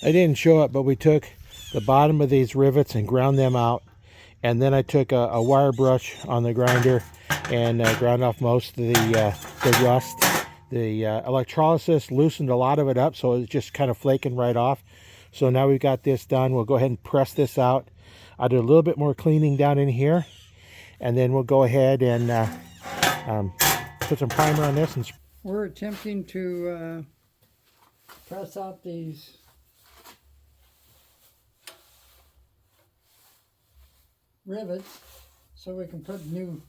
I didn't show it, but we took the bottom of these rivets and ground them out. And then I took a wire brush on the grinder and ground off most of the rust. The electrolysis loosened a lot of it up, so it's just kind of flaking right off. So now we've got this done. We'll go ahead and press this out. I'll do a little bit more cleaning down in here, and then we'll go ahead and put some primer on this. And we're attempting to press out these rivets so we can put a new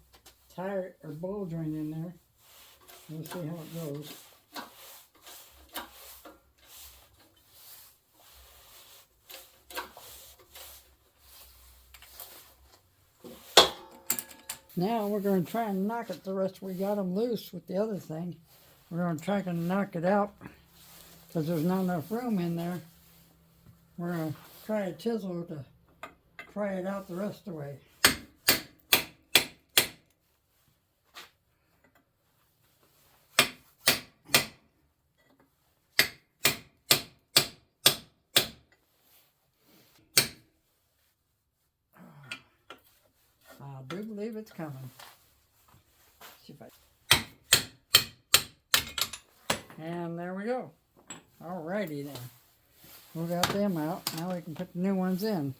tire or ball joint in there. We'll see how it goes. Now we're going to try and knock it the rest. We got them loose with the other thing. We're going to try and knock it out because there's not enough room in there. We're going to try a chisel to pry it out the rest of the way. I do believe it's coming. See if and there we go. Alrighty then. We got them out. Now we can put the new ones in.